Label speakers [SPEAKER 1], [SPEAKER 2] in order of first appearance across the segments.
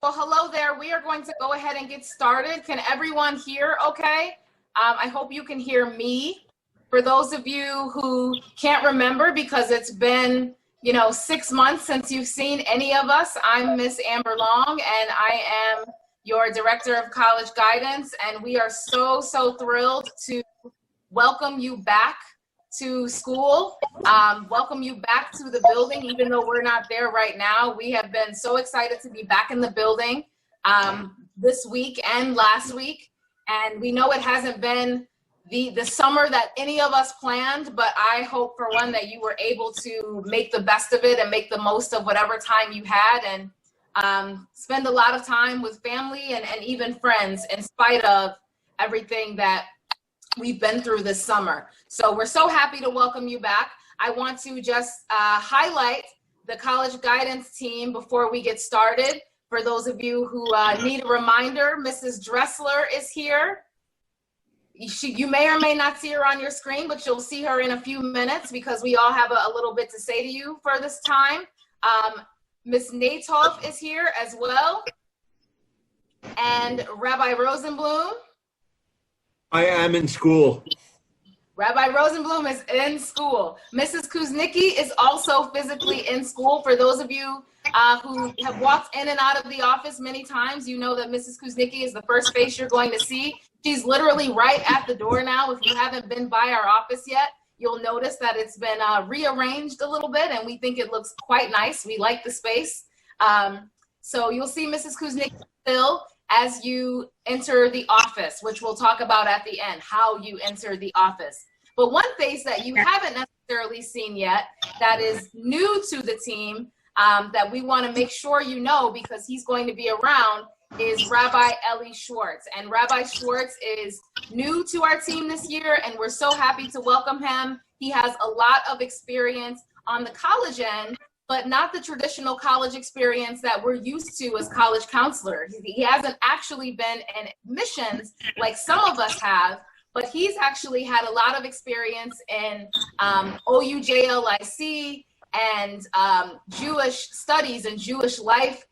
[SPEAKER 1] Well, hello there. We are going to go ahead and get started. Can everyone hear okay? I hope you can hear me. For those of you who can't remember because it's been, 6 months since you've seen any of us, I'm Miss Amber Long and I am your Director of College Guidance, and we are so thrilled to welcome you back to school, welcome you back to the building, even though we're not there right now. We have been so excited to be back in the building this week and last week, and we know it hasn't been the summer that any of us planned, but I hope for one that you were able to make the best of it and make the most of whatever time you had, and spend a lot of time with family and even friends in spite of everything that we've been through this summer. So we're so happy to welcome you back. I want to just highlight the college guidance team before we get started. For those of you who need a reminder, Mrs. Dressler is here. You may or may not see her on your screen, but you'll see her in a few minutes because we all have a little bit to say to you for this time. Ms. Natoff is here as well. And Rabbi Rosenblum.
[SPEAKER 2] I am in school.
[SPEAKER 1] Rabbi Rosenblum is in school. Mrs. Kuznicki is also physically in school. For those of you who have walked in and out of the office many times, you know that Mrs. Kuznicki is the first face you're going to see. She's literally right at the door now. If you haven't been by our office yet, you'll notice that it's been rearranged a little bit, and we think it looks quite nice. We like the space. So you'll see Mrs. Kuznicki still as you enter the office, which we'll talk about at the end, how you enter the office. But one face that you haven't necessarily seen yet that is new to the team that we want to make sure you know because he's going to be around is Rabbi Eli Schwartz. And Rabbi Schwartz is new to our team this year, and we're so happy to welcome him. He has a lot of experience on the college end, but not the traditional college experience that we're used to as college counselors. He hasn't actually been in admissions like some of us have, but he's actually had a lot of experience in OUJLIC and Jewish studies and Jewish life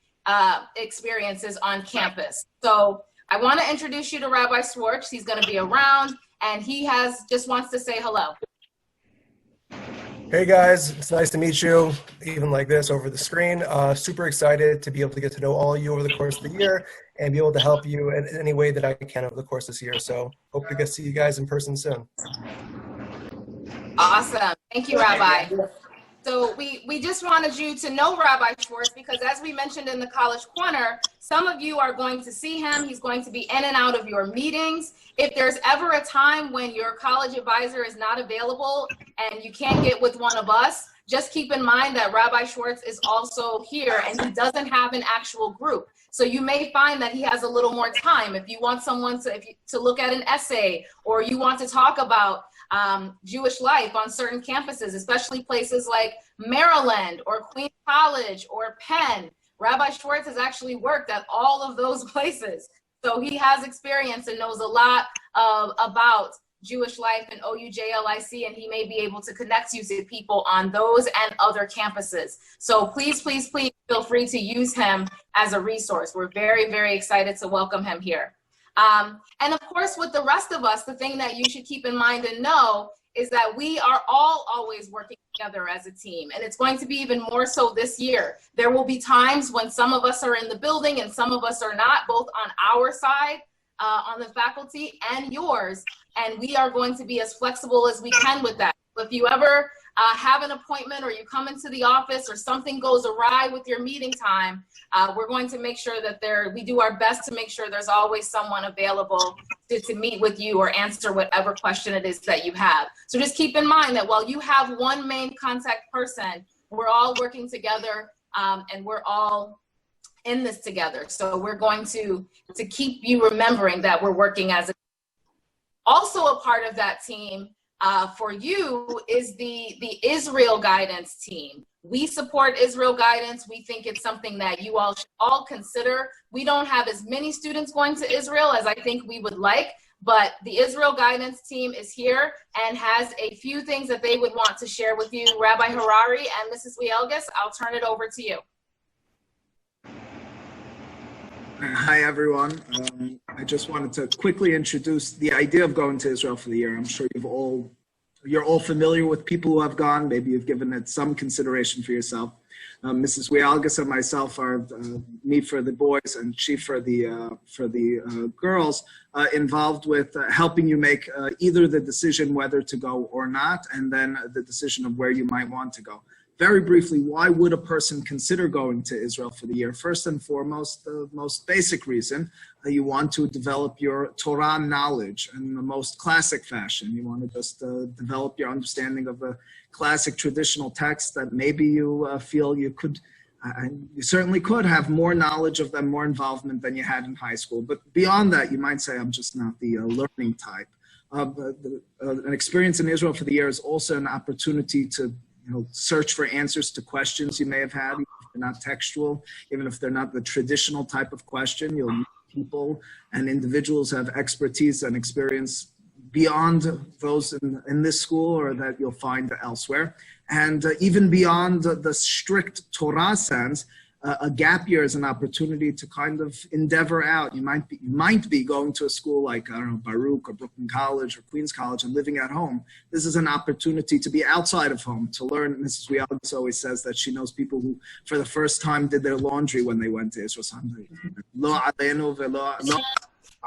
[SPEAKER 1] experiences on campus. So I want to introduce you to Rabbi Schwartz. He's going to be around, and he just wants to say hello.
[SPEAKER 3] Hey guys, it's nice to meet you, even like this over the screen. Super excited to be able to get to know all of you over the course of the year and be able to help you in any way that I can over the course of this year. So hope to get to see you guys in person soon.
[SPEAKER 1] Awesome. Thank you, Rabbi. So we just wanted you to know Rabbi Schwartz because as we mentioned in the College Corner, some of you are going to see him. He's going to be in and out of your meetings. If there's ever a time when your college advisor is not available and you can't get with one of us, just keep in mind that Rabbi Schwartz is also here and he doesn't have an actual group. So you may find that he has a little more time. If you want someone to look at an essay, or you want to talk about Jewish life on certain campuses, especially places like Maryland or Queens College or Penn. Rabbi Schwartz has actually worked at all of those places. So he has experience and knows a lot about Jewish life and OUJLIC, and he may be able to connect you to people on those and other campuses. So please feel free to use him as a resource. We're very excited to welcome him here. And of course, with the rest of us, the thing that you should keep in mind and know is that we are all always working together as a team. And it's going to be even more so this year. There will be times when some of us are in the building and some of us are not, both on our side, on the faculty and yours. And we are going to be as flexible as we can with that. If you ever have an appointment or you come into the office or something goes awry with your meeting time, we're going to make sure that we do our best to make sure there's always someone available to meet with you or answer whatever question it is that you have. So just keep in mind that while you have one main contact person, we're all working together and we're all in this together. So we're going to keep you remembering that we're working as a team. Also a part of that team for you is the Israel guidance team. We support Israel guidance. We think it's something that you all should all consider. We don't have as many students going to Israel as I think we would like, but the Israel guidance team is here and has a few things that they would want to share with you. Rabbi Harari and Mrs. Wielgus, I'll turn it over to you.
[SPEAKER 4] Hi, everyone. I just wanted to quickly introduce the idea of going to Israel for the year. I'm sure you're all familiar with people who have gone. Maybe you've given it some consideration for yourself. Mrs. Wialgas and myself are, me for the boys and she for the girls, involved with helping you make either the decision whether to go or not, and then the decision of where you might want to go. Very briefly, why would a person consider going to Israel for the year? First and foremost, the most basic reason, you want to develop your Torah knowledge in the most classic fashion. You want to just develop your understanding of the classic traditional texts that maybe you feel you could, you certainly could have more knowledge of them, more involvement than you had in high school. But beyond that, you might say, I'm just not the learning type. An experience in Israel for the year is also an opportunity to search for answers to questions you may have had, even if they're not textual, even if they're not the traditional type of question. You'll meet people and individuals who have expertise and experience beyond those in this school or that you'll find elsewhere. And even beyond the strict Torah sense, a gap year is an opportunity to kind of endeavor out. You might be going to a school like, I don't know, Baruch or Brooklyn College or Queens College and living at home. This is an opportunity to be outside of home, to learn. Mrs. Wialgas always says that she knows people who, for the first time, did their laundry when they went to Israel.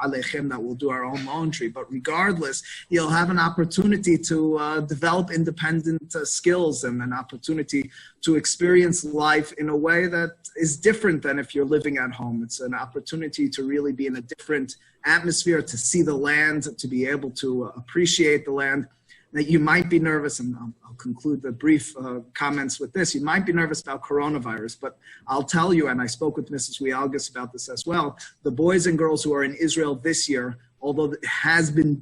[SPEAKER 4] That will do our own laundry. But regardless, you'll have an opportunity to develop independent skills and an opportunity to experience life in a way that is different than if you're living at home. It's an opportunity to really be in a different atmosphere, to see the land, to be able to appreciate the land. That you might be nervous, and I'll conclude the brief comments with this. You might be nervous about coronavirus, but I'll tell you, and I spoke with Mrs. Wialgas about this as well, the boys and girls who are in Israel this year, although it has been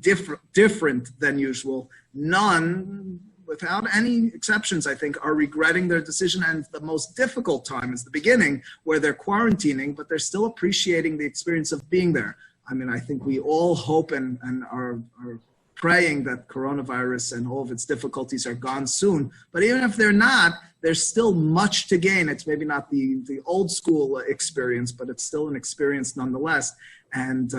[SPEAKER 4] different than usual, none, without any exceptions, I think, are regretting their decision. And the most difficult time is the beginning, where they're quarantining, but they're still appreciating the experience of being there. I mean, I think we all hope and are praying that coronavirus and all of its difficulties are gone soon. But even if they're not, there's still much to gain. It's maybe not the old school experience, but it's still an experience nonetheless. And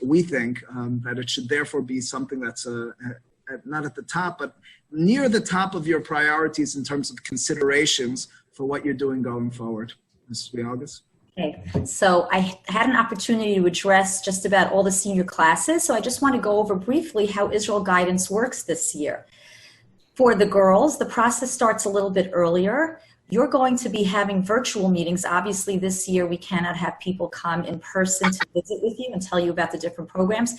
[SPEAKER 4] we think that it should therefore be something that's not at the top, but near the top of your priorities in terms of considerations for what you're doing going forward. Mrs. Wialgas?
[SPEAKER 5] Okay, so I had an opportunity to address just about all the senior classes, so I just want to go over briefly how Israel Guidance works this year. For the girls, the process starts a little bit earlier. You're going to be having virtual meetings. Obviously, this year we cannot have people come in person to visit with you and tell you about the different programs.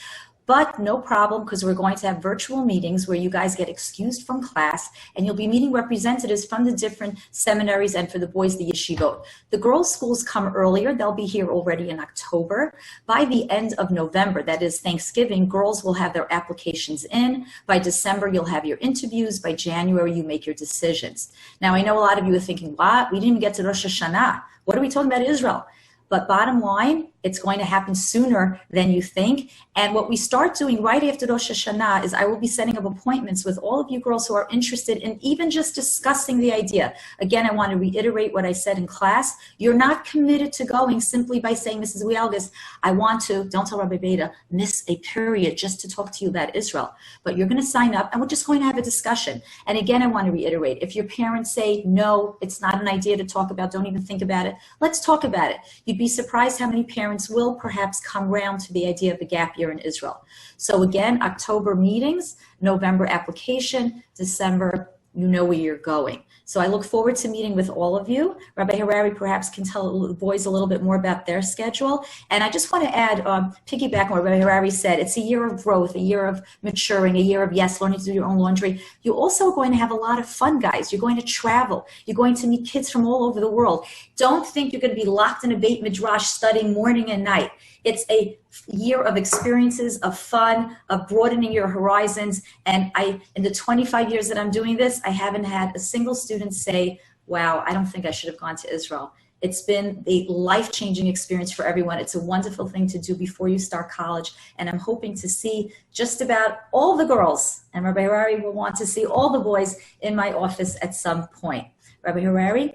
[SPEAKER 5] But no problem, because we're going to have virtual meetings where you guys get excused from class and you'll be meeting representatives from the different seminaries and for the boys, the yeshivot. The girls' schools come earlier. They'll be here already in October. By the end of November, that is Thanksgiving, girls will have their applications in. By December, you'll have your interviews. By January, you make your decisions. Now, I know a lot of you are thinking, what? We didn't even get to Rosh Hashanah. What are we talking about Israel? But bottom line, it's going to happen sooner than you think. And what we start doing right after Rosh Hashanah is I will be setting up appointments with all of you girls who are interested in even just discussing the idea. Again, I want to reiterate what I said in class. You're not committed to going simply by saying, Mrs. Wialgas, I want to, don't tell Rabbi Beta, miss a period just to talk to you about Israel. But you're going to sign up and we're just going to have a discussion. And again, I want to reiterate, if your parents say, no, it's not an idea to talk about, don't even think about it, let's talk about it. You'd be surprised how many parents will perhaps come round to the idea of a gap year in Israel. So again, October meetings, November application, December, you know where you're going. So I look forward to meeting with all of you. Rabbi Harari perhaps can tell the boys a little bit more about their schedule. And I just want to add, piggyback on what Rabbi Harari said, it's a year of growth, a year of maturing, a year of, yes, learning to do your own laundry. You're also going to have a lot of fun, guys. You're going to travel. You're going to meet kids from all over the world. Don't think you're going to be locked in a Beit Midrash studying morning and night. It's a year of experiences, of fun, of broadening your horizons. And in the 25 years that I'm doing this, I haven't had a single student say, wow, I don't think I should have gone to Israel. It's been a life-changing experience for everyone. It's a wonderful thing to do before you start college. And I'm hoping to see just about all the girls, and Rabbi Harari will want to see all the boys in my office at some point. Rabbi Harari?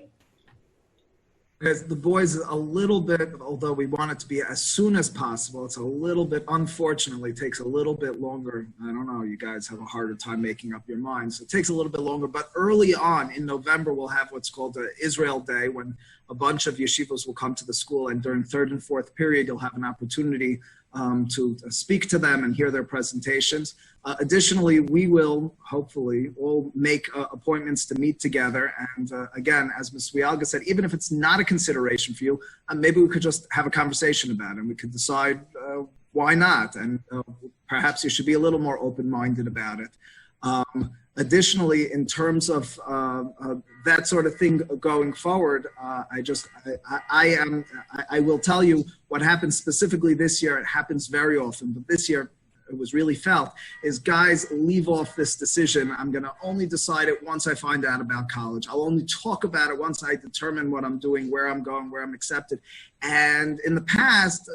[SPEAKER 4] Because the boys a little bit, although we want it to be as soon as possible, it's a little bit, unfortunately, takes a little bit longer. I don't know, you guys have a harder time making up your minds. So it takes a little bit longer, but early on in November, we'll have what's called the Israel Day, when a bunch of yeshivos will come to the school, and during third and fourth period, you'll have an opportunity to speak to them and hear their presentations. Additionally, we will hopefully all make appointments to meet together. And again, as Ms. Wialga said, even if it's not a consideration for you, maybe we could just have a conversation about it, and we could decide why not. And perhaps you should be a little more open-minded about it. Additionally, in terms of that sort of thing going forward, I will tell you what happens specifically this year. It happens very often, but this year it was really felt, is guys leave off this decision. I'm going to only decide it once I find out about college. I'll only talk about it once I determine what I'm doing, where I'm going, where I'm accepted. And in the past,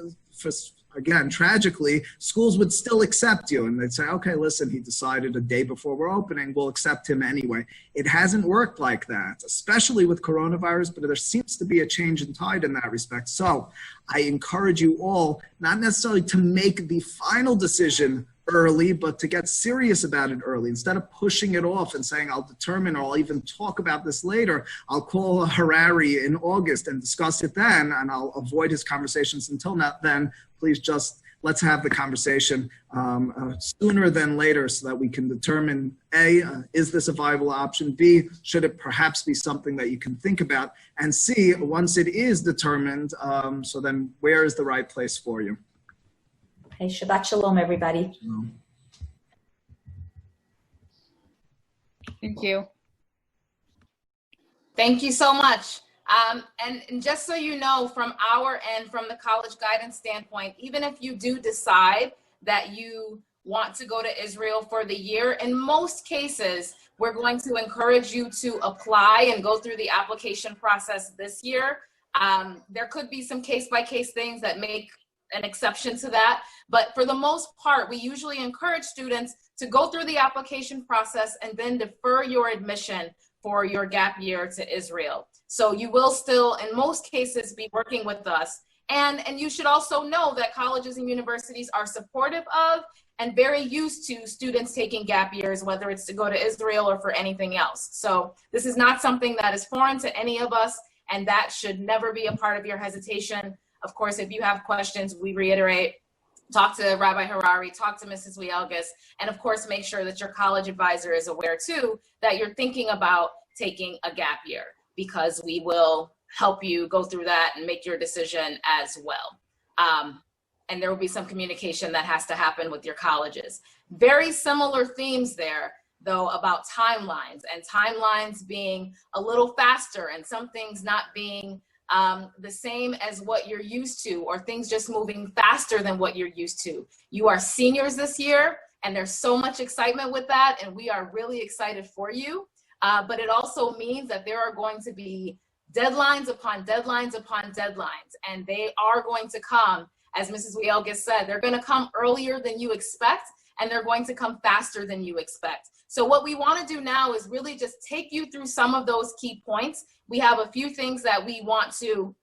[SPEAKER 4] again, tragically, schools would still accept you, and they'd say, okay, listen, he decided a day before we're opening, we'll accept him anyway. It hasn't worked like that, especially with coronavirus, but there seems to be a change in tide in that respect. So I encourage you all, not necessarily to make the final decision early, but to get serious about it early. Instead of pushing it off and saying, I'll determine, or I'll even talk about this later, I'll call Harari in August and discuss it then, and I'll avoid his conversations until then. Please just let's have the conversation sooner than later, so that we can determine, A, is this a viable option? B, should it perhaps be something that you can think about? And C, once it is determined, so then where is the right place for you?
[SPEAKER 5] Hey, Shabbat Shalom, everybody.
[SPEAKER 6] Thank you.
[SPEAKER 1] Thank you so much. And just so you know, from our end, from the college guidance standpoint, even if you do decide that you want to go to Israel for the year, in most cases, we're going to encourage you to apply and go through the application process this year. There could be some case-by-case things that make an exception to that, but for the most part, we usually encourage students to go through the application process and then defer your admission for your gap year to Israel. So you will still, in most cases, be working with us. And you should also know that colleges and universities are supportive of and very used to students taking gap years, whether it's to go to Israel or for anything else. So this is not something that is foreign to any of us, and that should never be a part of your hesitation. Of course, if you have questions, we reiterate, talk to Rabbi Harari, talk to Mrs. Wielgus, and of course, make sure that your college advisor is aware too that you're thinking about taking a gap year, because we will help you go through that and make your decision as well. And there will be some communication that has to happen with your colleges. Very similar themes there, though, about timelines, and timelines being a little faster and some things not being the same as what you're used to, or things just moving faster than what you're used to. You are seniors this year, and there's so much excitement with that, and we are really excited for you. But it also means that there are going to be deadlines upon deadlines upon deadlines, and they are going to come, as Mrs. Wielgus said, they're going to come earlier than you expect, and they're going to come faster than you expect. So what we want to do now is really just take you through some of those key points. We have a few things that we want to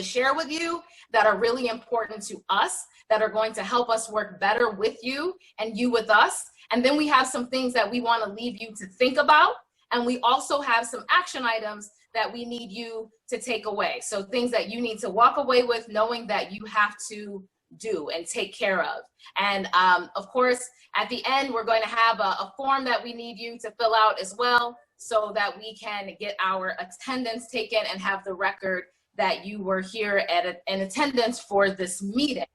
[SPEAKER 1] share with you that are really important to us, that are going to help us work better with you and you with us. And then we have some things that we want to leave you to think about. And we also have some action items that we need you to take away. So things that you need to walk away with, knowing that you have to do and take care of. And of course, at the end, we're going to have a form that we need you to fill out as well, so that we can get our attendance taken and have the record that you were here in attendance for this meeting.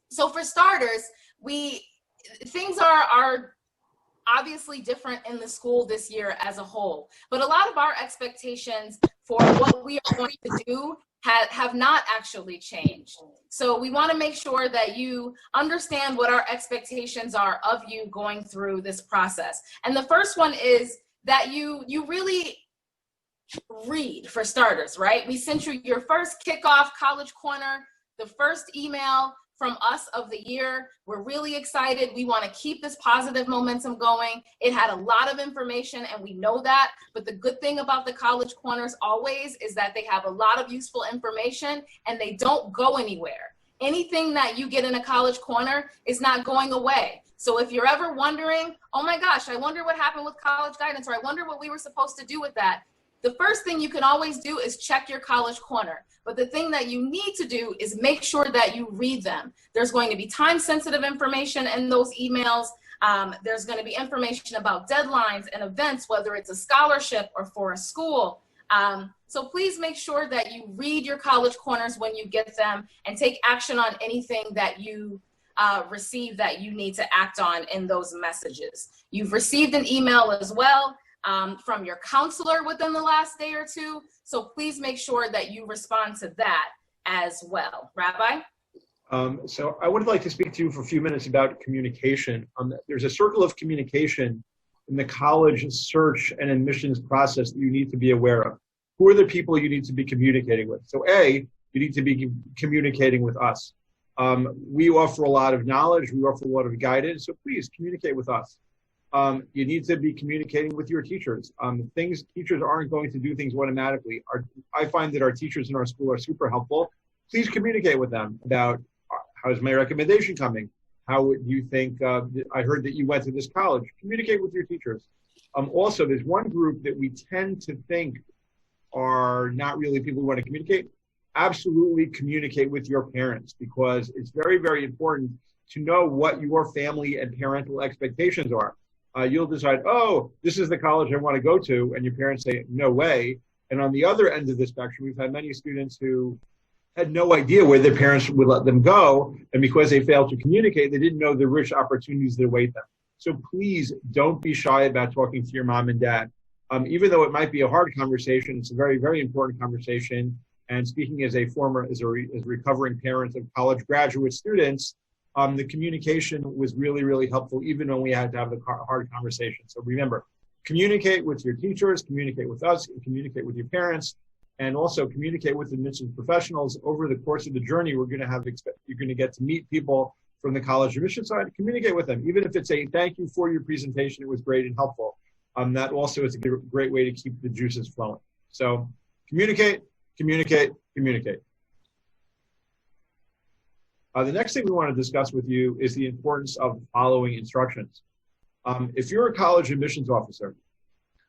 [SPEAKER 1] So for starters, things are obviously different in the school this year as a whole, but a lot of our expectations for what we are going to do have not actually changed. So we want to make sure that you understand what our expectations are of you going through this process. And the first one is that you really read, for starters, right? We sent you your first kickoff College Corner, the first email from us of the year. We're really excited. We want to keep this positive momentum going. It had a lot of information, and we know that. But the good thing about the College Corners always is that they have a lot of useful information, and they don't go anywhere. Anything that you get in a College Corner is not going away. So if you're ever wondering, oh my gosh, I wonder what happened with college guidance, or I wonder what we were supposed to do with that, the first thing you can always do is check your College Corner. But the thing that you need to do is make sure that you read them. There's going to be time-sensitive information in those emails. There's going to be information about deadlines and events, whether it's a scholarship or for a school. So please make sure that you read your College Corners when you get them and take action on anything that you receive that you need to act on in those messages. You've received an email as well from your counselor within the last day or two. So please make sure that you respond to that as well. Rabbi?
[SPEAKER 2] So I would like to speak to you for a few minutes about communication. There's a circle of communication in the college search and admissions process that you need to be aware of. Who are the people you need to be communicating with? So A, you need to be communicating with us. We offer a lot of knowledge. We offer a lot of guidance. So please communicate with us. You need to be communicating with your teachers. Teachers aren't going to do things automatically. I find that our teachers in our school are super helpful. Please communicate with them about how's my recommendation coming? How would you think, I heard that you went to this college. Communicate with your teachers. Also, there's one group that we tend to think are not really people who want to communicate. Absolutely communicate with your parents, because it's very, very important to know what your family and parental expectations are. You'll decide, oh, this is the college I want to go to, and your parents say, no way. And on the other end of the spectrum, we've had many students who had no idea where their parents would let them go, and because they failed to communicate, they didn't know the rich opportunities that await them. So please don't be shy about talking to your mom and dad. Even though it might be a hard conversation, it's a very, very important conversation. And speaking as a recovering parent of college graduate students, the communication was really, really helpful, even when we had to have the hard conversation. So remember, communicate with your teachers, communicate with us, communicate with your parents, and also communicate with admissions professionals. Over the course of the journey, you're going to get to meet people from the college admissions side. Communicate with them, even if it's a thank you for your presentation, it was great and helpful. That also is a great way to keep the juices flowing. So communicate, communicate, communicate. The next thing we want to discuss with you is the importance of following instructions. If you're a college admissions officer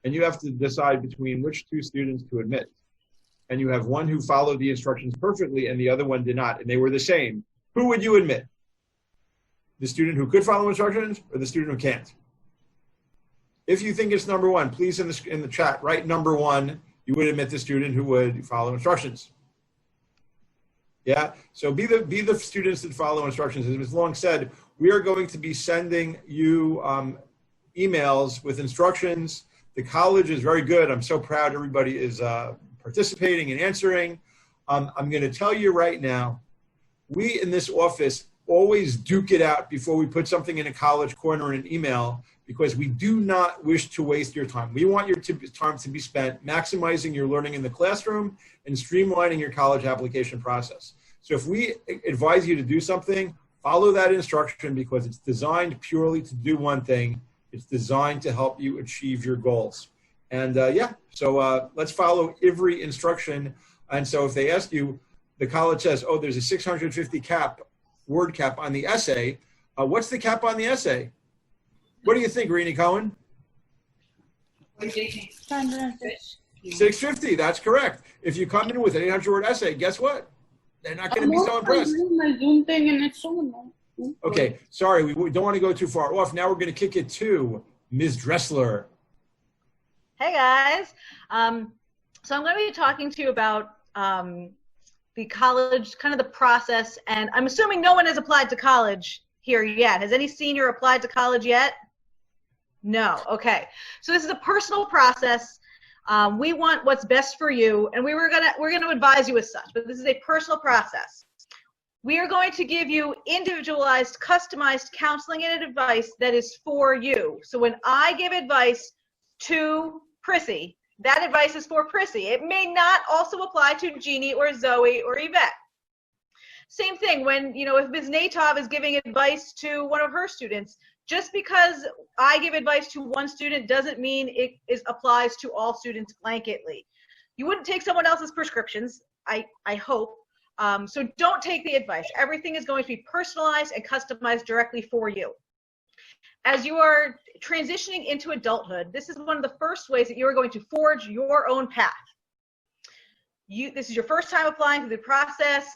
[SPEAKER 2] and you have to decide between which two students to admit, and you have one who followed the instructions perfectly and the other one did not, and they were the same, who would you admit? The student who could follow instructions or the student who can't? If you think it's number one, please in the chat write number one. You would admit the student who would follow instructions. Yeah, so be the students that follow instructions. As Ms. Long said, we are going to be sending you emails with instructions. The college is very good. I'm so proud everybody is participating and answering. I'm going to tell you right now, we in this office always duke it out before we put something in a College Corner in an email, because we do not wish to waste your time. We want your time to be spent maximizing your learning in the classroom and streamlining your college application process. So if we advise you to do something, follow that instruction, because it's designed purely to do one thing. It's designed to help you achieve your goals. And so let's follow every instruction. And so if they ask you, the college says, oh, there's a 650 word cap on the essay. What's the cap on the essay? What do you think, Rini Cohen? 650, that's correct. If you come in with an 800-word essay, guess what? They're not going to be so impressed. Okay, sorry, we don't want to go too far off. Now we're going to kick it to Ms. Dressler.
[SPEAKER 6] Hey, guys. So I'm going to be talking to you about the college, kind of the process, and I'm assuming no one has applied to college here yet. Has any senior applied to college yet? No. Okay. So this is a personal process. We want what's best for you, and we're gonna advise you as such. But this is a personal process. We are going to give you individualized, customized counseling and advice that is for you. So when I give advice to Prissy, that advice is for Prissy. It may not also apply to Jeannie or Zoe or Yvette. Same thing when, if Ms. Natov is giving advice to one of her students, just because I give advice to one student doesn't mean it applies to all students blanketly. You wouldn't take someone else's prescriptions, I hope. So don't take the advice. Everything is going to be personalized and customized directly for you. As you are transitioning into adulthood, this is one of the first ways that you are going to forge your own path. This is your first time applying to the process.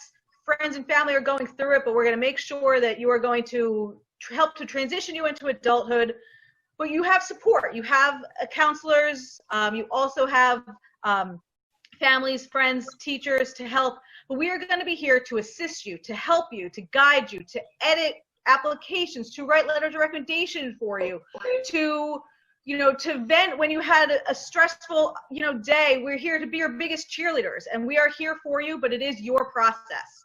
[SPEAKER 6] Friends and family are going through it, but we're going to make sure that you are going to help to transition you into adulthood. But you have support. You have counselors. You also have families, friends, teachers to help. But we are going to be here to assist you, to help you, to guide you, to edit applications, to write letters of recommendation for you, to vent when you had a stressful, day. We're here to be your biggest cheerleaders, and we are here for you, but it is your process.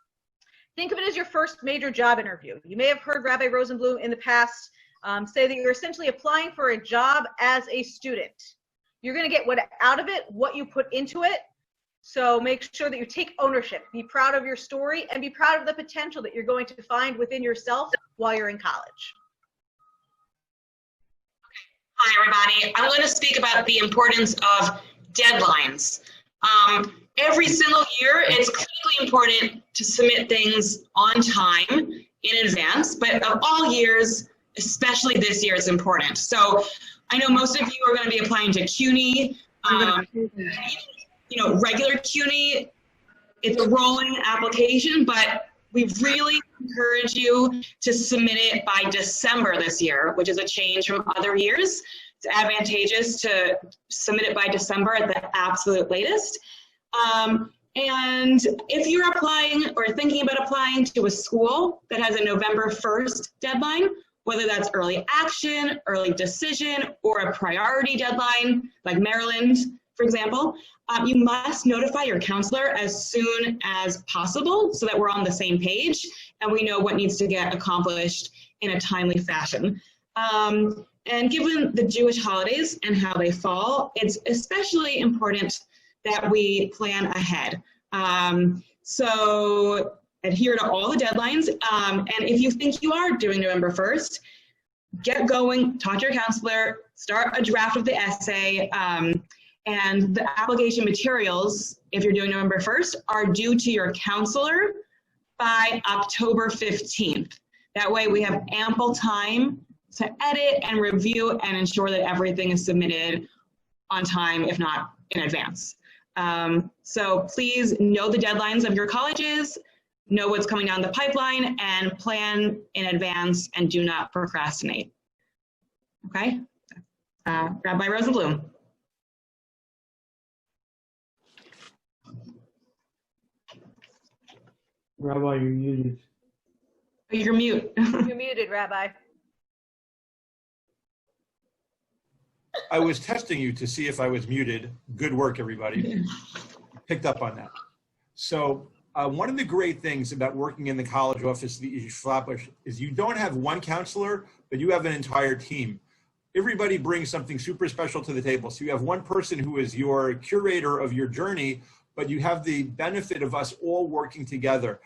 [SPEAKER 6] Think of it as your first major job interview. You may have heard Rabbi Rosenblum in the past say that you're essentially applying for a job as a student. You're going to get out of it what you put into it. So make sure that you take ownership. Be proud of your story and be proud of the potential that you're going to find within yourself while you're in college.
[SPEAKER 7] Hi, everybody. I'm going to speak about the importance of deadlines. Every single year, it's critically important to submit things on time in advance, but of all years, especially this year, it's important. So I know most of you are going to be applying to CUNY. Regular CUNY, it's a rolling application, but we really encourage you to submit it by December this year, which is a change from other years. It's advantageous to submit it by December at the absolute latest. And if you're applying or thinking about applying to a school that has a November 1st deadline, whether that's early action, early decision, or a priority deadline, like Maryland, for example, you must notify your counselor as soon as possible so that we're on the same page and we know what needs to get accomplished in a timely fashion. And given the Jewish holidays and how they fall, it's especially important that we plan ahead. So adhere to all the deadlines. And if you think you are doing November 1st, get going, talk to your counselor, start a draft of the essay, and the application materials, if you're doing November 1st, are due to your counselor by October 15th. That way we have ample time to edit and review and ensure that everything is submitted on time, if not in advance. So please know the deadlines of your colleges, know what's coming down the pipeline, and plan in advance and do not procrastinate. Okay? Rabbi Rosenblum.
[SPEAKER 2] Rabbi, you're muted.
[SPEAKER 7] You're mute.
[SPEAKER 6] You're muted, Rabbi.
[SPEAKER 2] I was testing you to see if I was muted. Good work, everybody. Picked up on that. So one of the great things about working in the college office of the Yeshiva is you don't have one counselor, but you have an entire team. Everybody brings something super special to the table. So you have one person who is your curator of your journey, but you have the benefit of us all working together.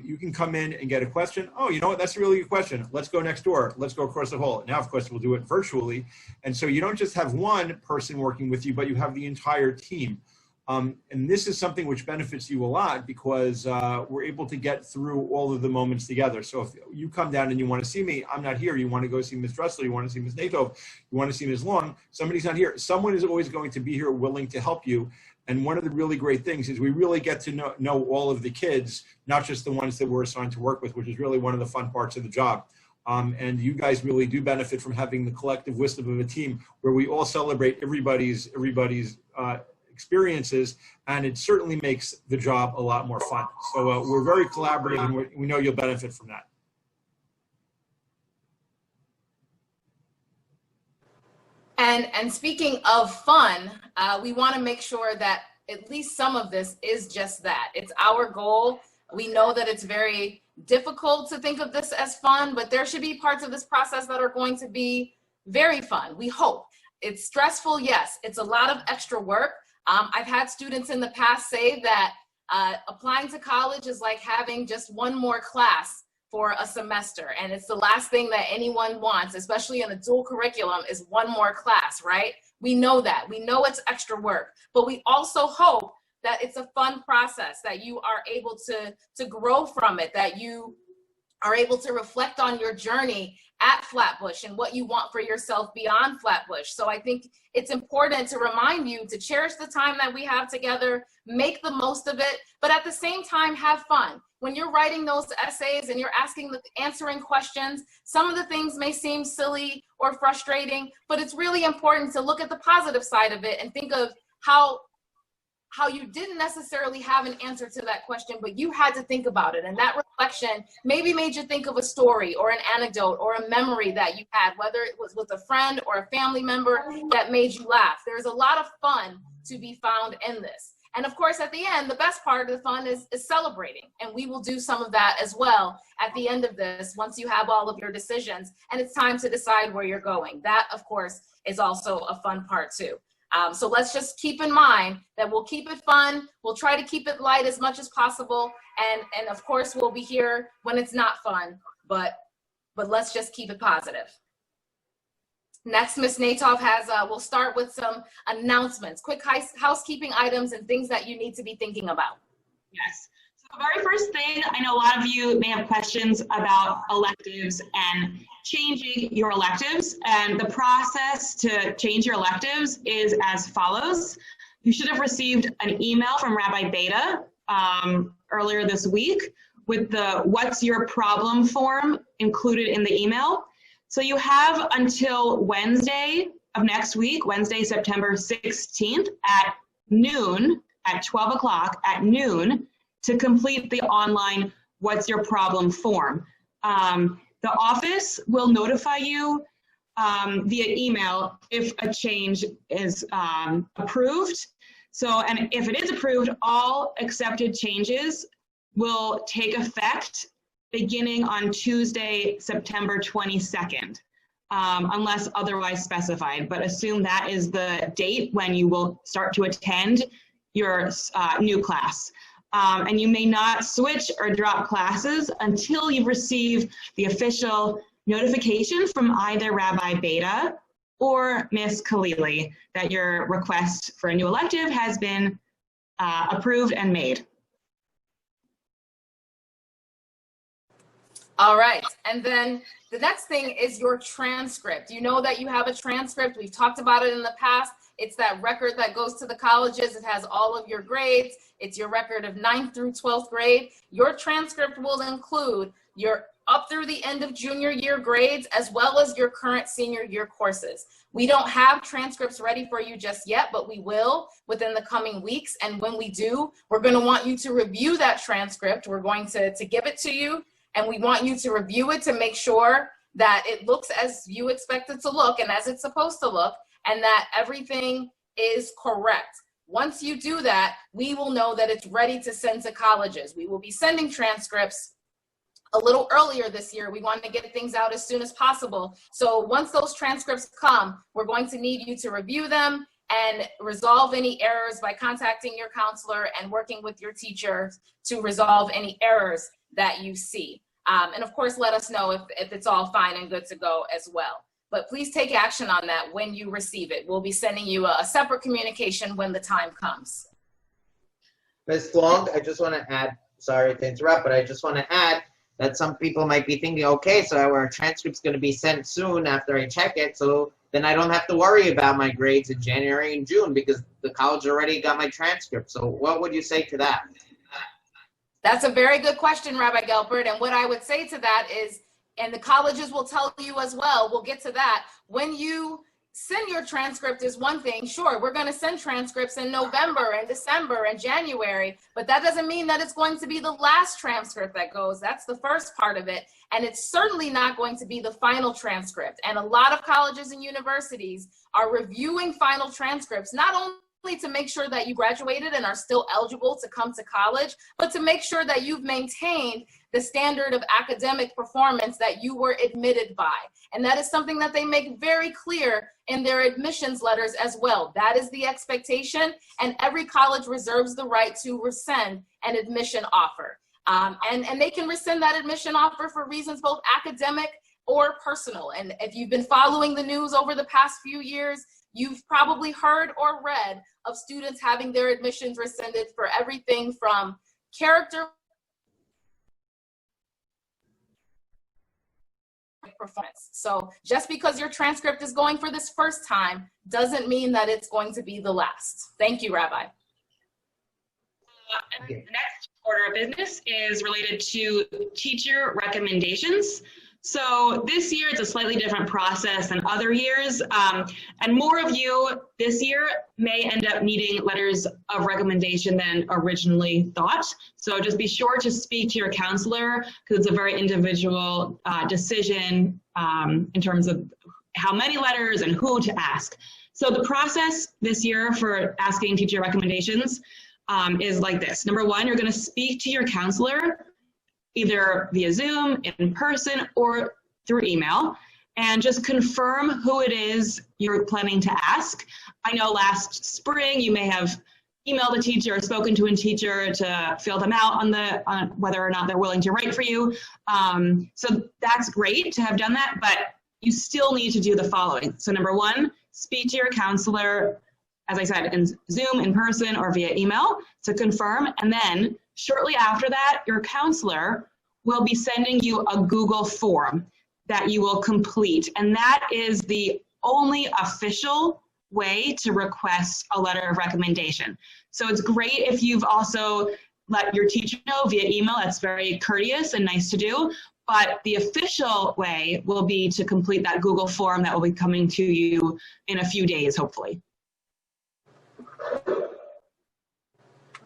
[SPEAKER 2] You can come in and get a question. Oh, you know what? That's a really good question. Let's go next door. Let's go across the hall. Now, of course, we'll do it virtually. And so you don't just have one person working with you, but you have the entire team. And this is something which benefits you a lot because we're able to get through all of the moments together. So if you come down and you want to see me, I'm not here. You want to go see Ms. Dressler, you want to see Ms. Natov, you want to see Ms. Long, somebody's not here. Someone is always going to be here willing to help you. And one of the really great things is we really get to know all of the kids, not just the ones that we're assigned to work with, which is really one of the fun parts of the job. And you guys really do benefit from having the collective wisdom of a team where we all celebrate everybody's experiences, and it certainly makes the job a lot more fun. So we're very collaborative, and we know you'll benefit from that.
[SPEAKER 1] And speaking of fun, we want to make sure that at least some of this is just that. It's our goal. We know that it's very difficult to think of this as fun, but there should be parts of this process that are going to be very fun, we hope. It's stressful, yes. It's a lot of extra work. I've had students in the past say that Applying to college is like having just one more class for a semester. And it's the last thing that anyone wants, especially in a dual curriculum, is one more class, right? We know that. We know it's extra work, but we also hope that it's a fun process, that you are able to grow from it, that you are able to reflect on your journey at Flatbush and what you want for yourself beyond Flatbush. So I think it's important to remind you to cherish the time that we have together, make the most of it, but at the same time, have fun. When you're writing those essays and you're answering questions, some of the things may seem silly or frustrating, but it's really important to look at the positive side of it and think of how you didn't necessarily have an answer to that question, but you had to think about it. And that reflection maybe made you think of a story or an anecdote or a memory that you had, whether it was with a friend or a family member that made you laugh. There's a lot of fun to be found in this. And of course, at the end, the best part of the fun is celebrating. And we will do some of that as well at the end of this, once you have all of your decisions and it's time to decide where you're going. That, of course, is also a fun part too. So let's just keep in mind that we'll keep it fun. We'll try to keep it light as much as possible. And of course, we'll be here when it's not fun, but let's just keep it positive. Next, Ms. Natov we'll start with some announcements, quick housekeeping items and things that you need to be thinking about.
[SPEAKER 7] Yes. So the very first thing, I know a lot of you may have questions about electives and changing your electives, and the process to change your electives is as follows. You should have received an email from Rabbi Beta earlier this week with the "What's Your Problem" form included in the email. So you have until Wednesday of next week, Wednesday, September 16th at noon, at 12 o'clock at noon, to complete the online "What's Your Problem" form. The office will notify you via email if a change is approved. So, and if it is approved, all accepted changes will take effect beginning on Tuesday, September 22nd, unless otherwise specified. But assume that is the date when you will start to attend your new class. And you may not switch or drop classes until you receive the official notification from either Rabbi Beta or Ms. Khalili that your request for a new elective has been approved and made.
[SPEAKER 1] All right, and then the next thing is your transcript. You know that you have a transcript. We've talked about it in the past. It's that record that goes to the colleges. It has all of your grades. It's your record of 9th through 12th grade. Your transcript will include your up through the end of junior year grades, as well as your current senior year courses. We don't have transcripts ready for you just yet, but we will within the coming weeks. And when we do, we're going to want you to review that transcript. We're going to give it to you, and we want you to review it to make sure that it looks as you expect it to look and as it's supposed to look, and that everything is correct. Once you do that, we will know that it's ready to send to colleges. We will be sending transcripts a little earlier this year. We want to get things out as soon as possible. So once those transcripts come, we're going to need you to review them and resolve any errors by contacting your counselor and working with your teachers to resolve any errors that you see. And of course, let us know if it's all fine and good to go as well. But please take action on that when you receive it. We'll be sending you a separate communication when the time comes.
[SPEAKER 8] Ms. Long, I just want to add, sorry to interrupt, but I just want to add that some people might be thinking, okay, so our transcript's going to be sent soon after I check it, so then I don't have to worry about my grades in January and June because the college already got my transcript. So what would you say to that?
[SPEAKER 1] That's a very good question, Rabbi Gelbert. And what I would say to that is, and the colleges will tell you as well, we'll get to that. When you send your transcript is one thing. Sure, we're going to send transcripts in November and December and January, but that doesn't mean that it's going to be the last transcript that goes. That's the first part of it. And it's certainly not going to be the final transcript. And a lot of colleges and universities are reviewing final transcripts, not only to make sure that you graduated and are still eligible to come to college, but to make sure that you've maintained the standard of academic performance that you were admitted by. And that is something that they make very clear in their admissions letters as well. That is the expectation, and every college reserves the right to rescind an admission offer. And they can rescind that admission offer for reasons both academic or personal. And if you've been following the news over the past few years, you've probably heard or read of students having their admissions rescinded for everything from character performance. So just because your transcript is going for this first time doesn't mean that it's going to be the last. Thank you, Rabbi.
[SPEAKER 7] And the next order of business is related to teacher recommendations. So this year it's a slightly different process than other years, and more of you this year may end up needing letters of recommendation than originally thought. So just be sure to speak to your counselor, because it's a very individual decision in terms of how many letters and who to ask. So the process this year for asking teacher recommendations is like this. Number one, you're going to speak to your counselor either via Zoom, in person, or through email, and just confirm who it is you're planning to ask. I know last spring you may have emailed a teacher or spoken to a teacher to fill them out on whether or not they're willing to write for you. So that's great to have done that, but you still need to do the following. So number one, speak to your counselor, as I said, in Zoom, in person, or via email to confirm, and then shortly after that, your counselor will be sending you a Google form that you will complete. And that is the only official way to request a letter of recommendation. So it's great if you've also let your teacher know via email. That's very courteous and nice to do. But the official way will be to complete that Google form that will be coming to you in a few days, hopefully.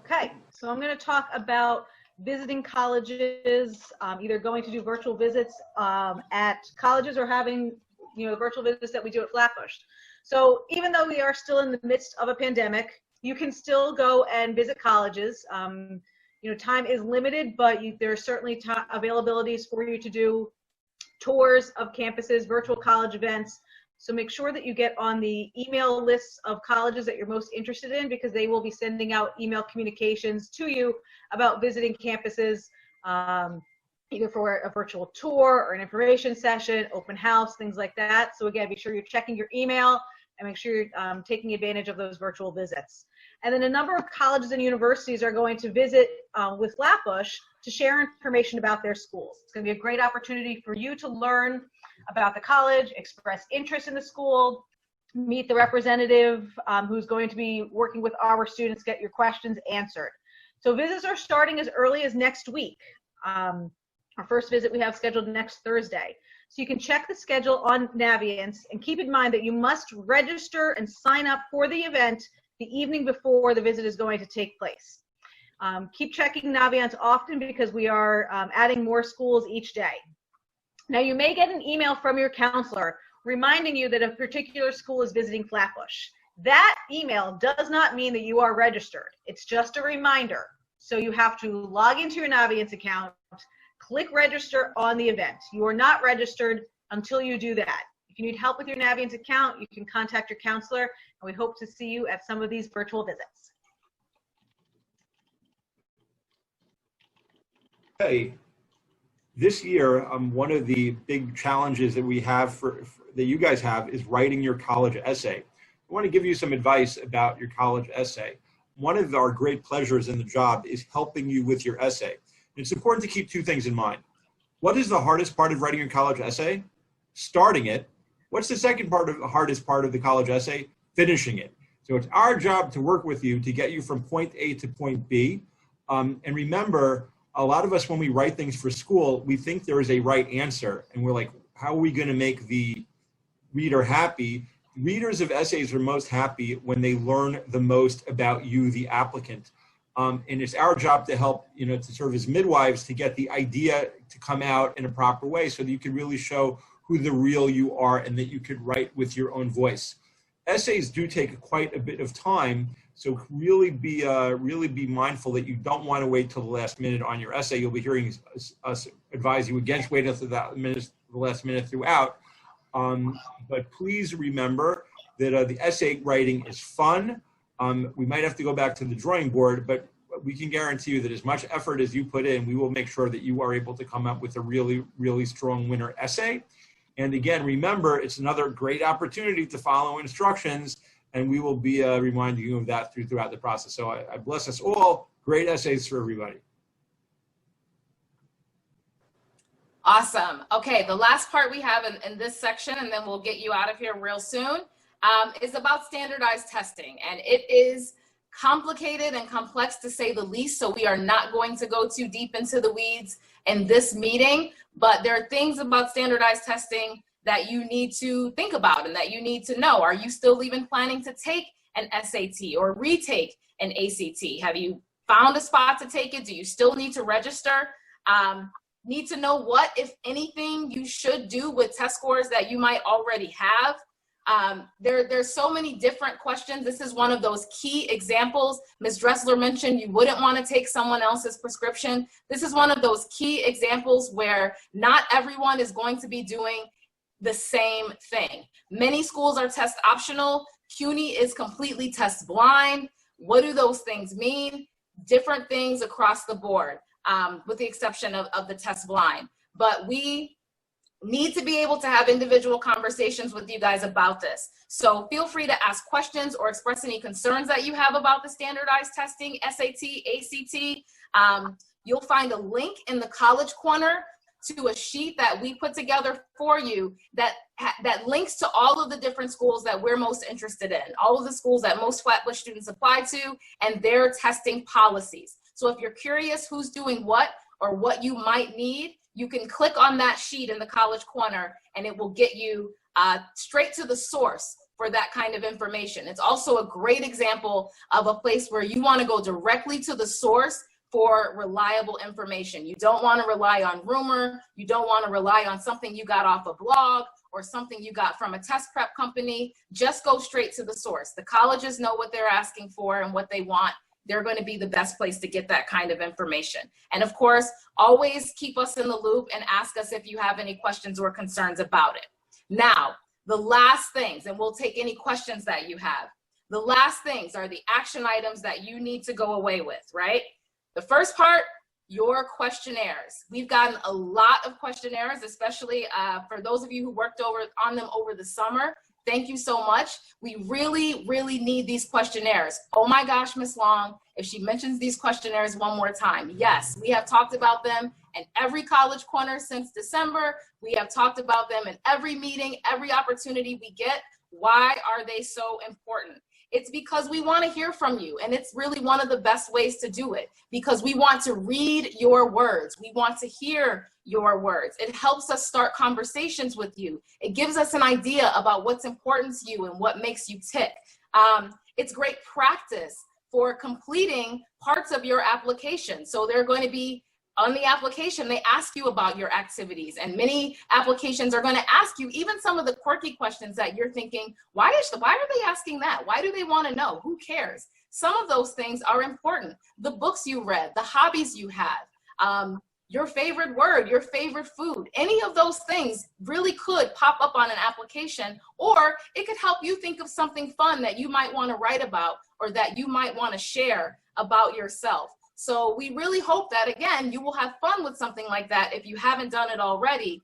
[SPEAKER 6] Okay, so I'm going to talk about visiting colleges, either going to do virtual visits at colleges or having, the virtual visits that we do at Flatbush. So even though we are still in the midst of a pandemic, you can still go and visit colleges. Time is limited, but there are certainly availabilities for you to do tours of campuses, virtual college events. So make sure that you get on the email lists of colleges that you're most interested in, because they will be sending out email communications to you about visiting campuses, either for a virtual tour or an information session, open house, things like that. So again, be sure you're checking your email and make sure you're taking advantage of those virtual visits. And then a number of colleges and universities are going to visit with Flatbush to share information about their schools. It's going to be a great opportunity for you to learn about the college, express interest in the school, meet the representative who's going to be working with our students, get your questions answered. So visits are starting as early as next week. Our first visit we have scheduled next Thursday. So you can check the schedule on Navient, and keep in mind that you must register and sign up for the event the evening before the visit is going to take place. Keep checking Navient often, because we are adding more schools each day. Now, you may get an email from your counselor reminding you that a particular school is visiting Flatbush. That email does not mean that you are registered. It's just a reminder. So you have to log into your Navient account, click register on the event. You are not registered until you do that. If you need help with your Navient account, you can contact your counselor, and we hope to see you at some of these virtual visits.
[SPEAKER 2] Hey. This year, one of the big challenges that we have that you guys have is writing your college essay. I want to give you some advice about your college essay. One of our great pleasures in the job is helping you with your essay. It's important to keep two things in mind. What is the hardest part of writing your college essay? Starting it. What's the second hardest part of the college essay? Finishing it. So it's our job to work with you to get you from point A to point B. And remember, a lot of us, when we write things for school, we think there is a right answer. And we're like, how are we going to make the reader happy? Readers of essays are most happy when they learn the most about you, the applicant. And it's our job to help, to serve as midwives to get the idea to come out in a proper way so that you can really show who the real you are and that you could write with your own voice. Essays do take quite a bit of time. So really be mindful that you don't want to wait till the last minute on your essay. You'll be hearing us advise you against waiting until the last minute throughout. But please remember that the essay writing is fun. We might have to go back to the drawing board, but we can guarantee you that as much effort as you put in, we will make sure that you are able to come up with a really, really strong winner essay. And again, remember, it's another great opportunity to follow instructions, and we will be reminding you of that throughout the process. So I bless us all. Great essays for everybody.
[SPEAKER 1] Awesome. Okay, the last part we have in this section, and then we'll get you out of here real soon, is about standardized testing. And it is complicated and complex to say the least, so we are not going to go too deep into the weeds in this meeting, but there are things about standardized testing that you need to think about and that you need to know. Are you still even planning to take an SAT or retake an ACT? Have you found a spot to take it? Do you still need to register? Need to know what, if anything, you should do with test scores that you might already have. There's so many different questions. This is one of those key examples. Ms. Dressler mentioned you wouldn't want to take someone else's prescription. This is one of those key examples where not everyone is going to be doing the same thing. Many schools are test optional. CUNY is completely test blind. What do those things mean? Different things across the board, with the exception of the test blind. But we need to be able to have individual conversations with you guys about this. So feel free to ask questions or express any concerns that you have about the standardized testing, SAT, ACT. You'll find a link in the College Corner to a sheet that we put together for you that links to all of the different schools that we're most interested in, all of the schools that most Flatbush students apply to, and their testing policies. So if you're curious who's doing what or what you might need, you can click on that sheet in the College Corner and it will get you straight to the source for that kind of information. It's also a great example of a place where you want to go directly to the source for reliable information. You don't want to rely on rumor. You don't want to rely on something you got off a blog or something you got from a test prep company. Just go straight to the source. The colleges know what they're asking for and what they want. They're going to be the best place to get that kind of information. And of course, always keep us in the loop and ask us if you have any questions or concerns about it. Now, the last things, and we'll take any questions that you have. The last things are the action items that you need to go away with, right? The first part, your questionnaires. We've gotten a lot of questionnaires, especially for those of you who worked on them over the summer. Thank you so much. We really, really need these questionnaires. Oh my gosh, Ms. Long, if she mentions these questionnaires one more time. Yes, we have talked about them in every College Corner since December. We have talked about them in every meeting, every opportunity we get. Why are they so important? It's because we want to hear from you, and it's really one of the best ways to do it, because we want to read your words. We want to hear your words. It helps us start conversations with you. It gives us an idea about what's important to you and what makes you tick. It's great practice for completing parts of your application. So they're going to be on the application, they ask you about your activities, and many applications are going to ask you even some of the quirky questions that you're thinking, why are they asking that? Why do they want to know? Who cares? Some of those things are important. The books you read, the hobbies you have, your favorite word, your favorite food, any of those things really could pop up on an application, or it could help you think of something fun that you might want to write about or that you might want to share about yourself. So we really hope that, again, you will have fun with something like that if you haven't done it already.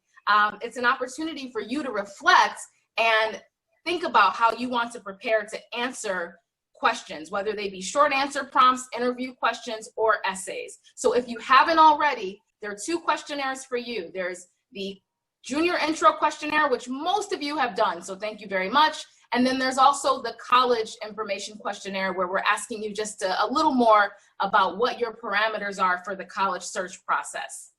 [SPEAKER 1] It's an opportunity for you to reflect and think about how you want to prepare to answer questions, whether they be short answer prompts, interview questions, or essays. So if you haven't already, there are 2 questionnaires for you. There's the junior intro questionnaire, which most of you have done, so thank you very much. And then there's also the college information questionnaire, where we're asking you just a little more about what your parameters are for the college search process.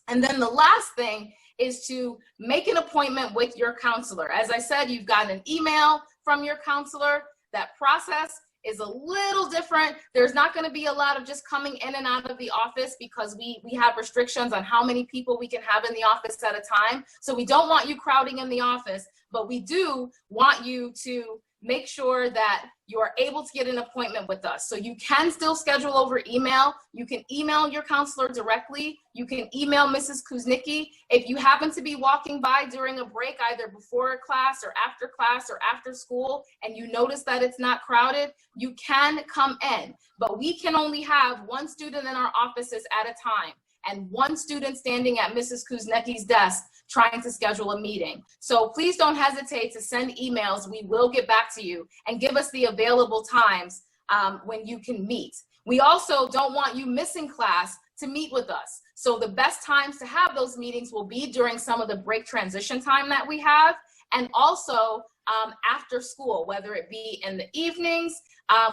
[SPEAKER 1] And then the last thing is to make an appointment with your counselor. As I said, you've gotten an email from your counselor. That process is a little different. There's not going to be a lot of just coming in and out of the office, because we have restrictions on how many people we can have in the office at a time. So we don't want you crowding in the office, but we do want you to make sure that you are able to get an appointment with us. So you can still schedule over email. You can email your counselor directly. You can email Mrs. Kuznicki. If you happen to be walking by during a break, either before a class or after school, and you notice that it's not crowded, you can come in. But we can only have one student in our offices at a time and one student standing at Mrs. Kuznicki's desk trying to schedule a meeting. So please don't hesitate to send emails. We will get back to you and give us the available times when you can meet. We also don't want you missing class to meet with us. So the best times to have those meetings will be during some of the break transition time that we have, and also after school, whether it be in the evenings.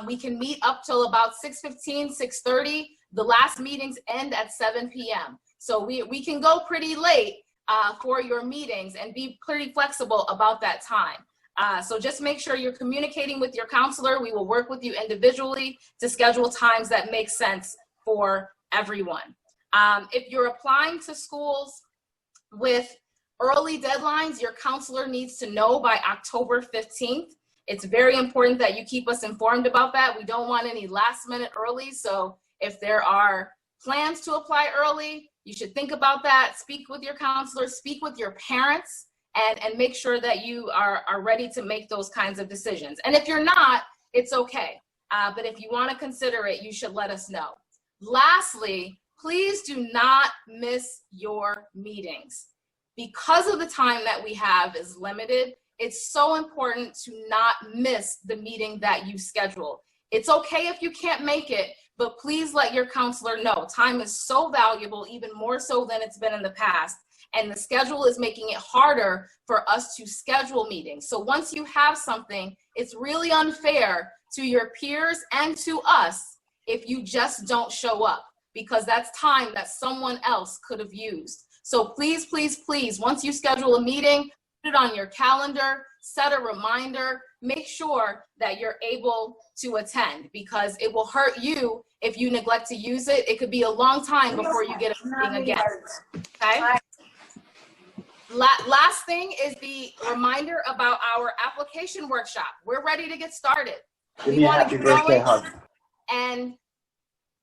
[SPEAKER 1] We can meet up till about 6:15, 6:30. The last meetings end at 7 p.m. So we can go pretty late for your meetings and be pretty flexible about that time. So just make sure you're communicating with your counselor. We will work with you individually to schedule times that make sense for everyone. If you're applying to schools with early deadlines, your counselor needs to know by October 15th. It's very important that you keep us informed about that. We don't want any last minute early. So if there are plans to apply early, you should think about that. Speak with your counselor, speak with your parents, and make sure that you are ready to make those kinds of decisions. And if you're not, it's okay. But if you want to consider it, you should let us know. Lastly, please do not miss your meetings. Because of the time that we have is limited, it's so important to not miss the meeting that you schedule. It's okay if you can't make it, but please let your counselor know. Time is so valuable, even more so than it's been in the past. And the schedule is making it harder for us to schedule meetings. So once you have something, it's really unfair to your peers and to us if you just don't show up, because that's time that someone else could have used. So please, please, please, once you schedule a meeting, put it on your calendar, set a reminder, make sure that you're able to attend, because it will hurt you if you neglect to use it. It could be a long time before you get a meeting again, okay? Last thing is the reminder about our application workshop. We're ready to get started.
[SPEAKER 9] Give me a happy birthday hug.
[SPEAKER 1] And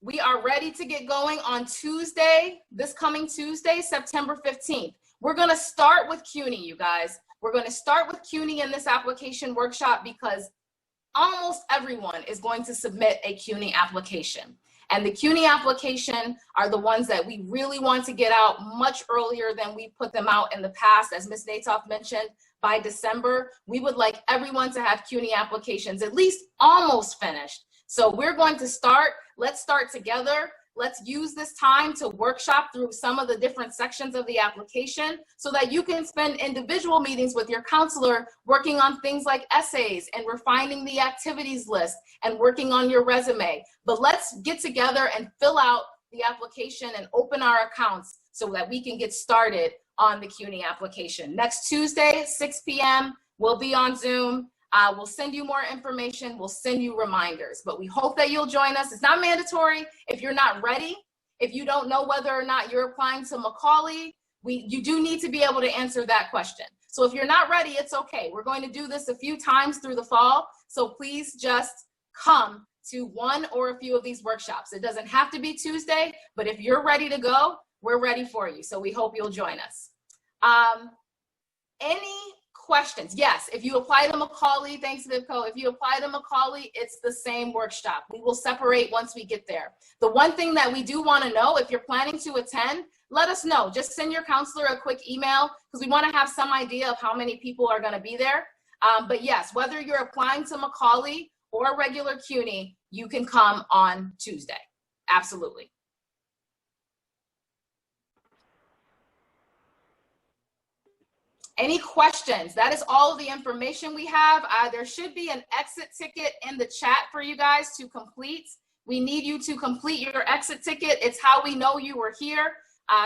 [SPEAKER 1] we are ready to get going on Tuesday, this coming Tuesday, September 15th. We're going to start with CUNY, you guys. We're going to start with CUNY in this application workshop because almost everyone is going to submit a CUNY application. And the CUNY application are the ones that we really want to get out much earlier than we put them out in the past. As Ms. Natoff mentioned, by December, we would like everyone to have CUNY applications at least almost finished. So we're going to start. Let's start together. Let's use this time to workshop through some of the different sections of the application so that you can spend individual meetings with your counselor working on things like essays and refining the activities list and working on your resume. But let's get together and fill out the application and open our accounts so that we can get started on the CUNY application. Next Tuesday, 6 p.m., we'll be on Zoom. We'll send you more information. We'll send you reminders, but we hope that you'll join us. It's not mandatory. If you're not ready, if you don't know whether or not you're applying to Macaulay, you do need to be able to answer that question. So if you're not ready, it's okay. We're going to do this a few times through the fall. So please just come to one or a few of these workshops. It doesn't have to be Tuesday, but if you're ready to go, we're ready for you. So we hope you'll join us. Any questions? Yes, if you apply to Macaulay, thanks Vivco, if you apply to Macaulay, it's the same workshop. We will separate once we get there. The one thing that we do want to know, if you're planning to attend, let us know. Just send your counselor a quick email because we want to have some idea of how many people are going to be there. But yes, whether you're applying to Macaulay or regular CUNY, you can come on Tuesday. Absolutely. Any questions? That is all of the information we have. There should be an exit ticket in the chat for you guys to complete. We need you to complete your exit ticket. It's how we know you were here.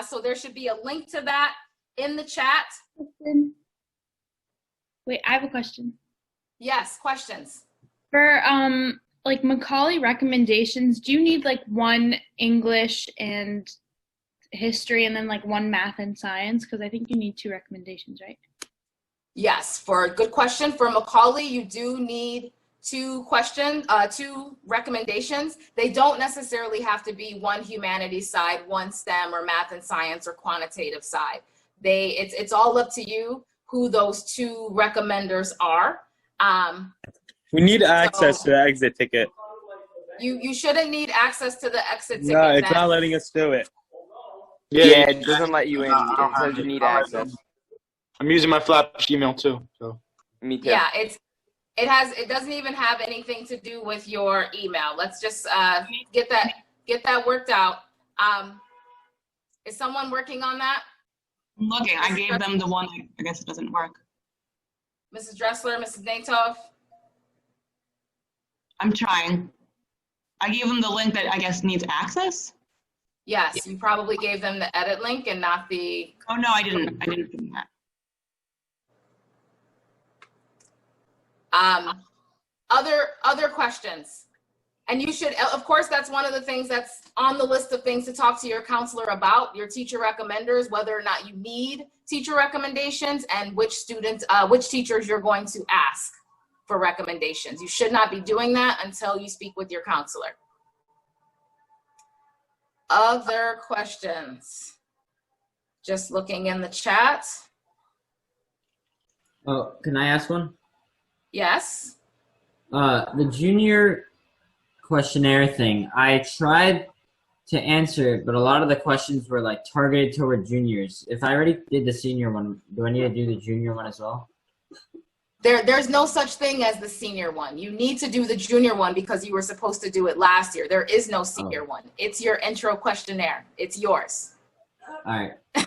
[SPEAKER 1] So there should be a link to that in the chat.
[SPEAKER 10] Wait, I have a question.
[SPEAKER 1] Yes, questions.
[SPEAKER 10] For like Macaulay recommendations, do you need like one English and history and then like one math and science? Because I think you need 2 recommendations, right?
[SPEAKER 1] Yes, for a good question. For Macaulay, you do need two recommendations. They don't necessarily have to be one humanities side, one STEM or math and science or quantitative side. It's all up to you who those two recommenders are.
[SPEAKER 11] We need access to the exit ticket.
[SPEAKER 1] You shouldn't need access to the exit ticket.
[SPEAKER 11] No, it's not letting us do it.
[SPEAKER 9] Yeah, it doesn't let you in. It says you need access.
[SPEAKER 12] I'm using my Flash email too. So.
[SPEAKER 9] Me too.
[SPEAKER 1] Yeah, it doesn't even have anything to do with your email. Let's just get that worked out. Is someone working on that?
[SPEAKER 7] I'm looking. I gave them the one. I guess it doesn't work.
[SPEAKER 1] Mrs. Dressler, Mrs. Natov.
[SPEAKER 7] I'm trying. I gave them the link that I guess needs access.
[SPEAKER 1] Yes, you probably gave them the edit link and not the.
[SPEAKER 7] Oh no, I didn't. I didn't do that.
[SPEAKER 1] Other questions, and you should, of course, that's one of the things that's on the list of things to talk to your counselor about, your teacher recommenders, whether or not you need teacher recommendations and which teachers you're going to ask for recommendations. You should not be doing that until you speak with your counselor. Other questions? Just looking in the chat.
[SPEAKER 13] Oh, can I ask one?
[SPEAKER 1] Yes.
[SPEAKER 13] The junior questionnaire thing, I tried to answer it, but a lot of the questions were like targeted toward juniors. If I already did the senior one, do I need to do the junior one as well?
[SPEAKER 1] There's no such thing as the senior one. You need to do the junior one because you were supposed to do it last year. There is no senior one. It's your intro questionnaire. It's yours.
[SPEAKER 13] All right.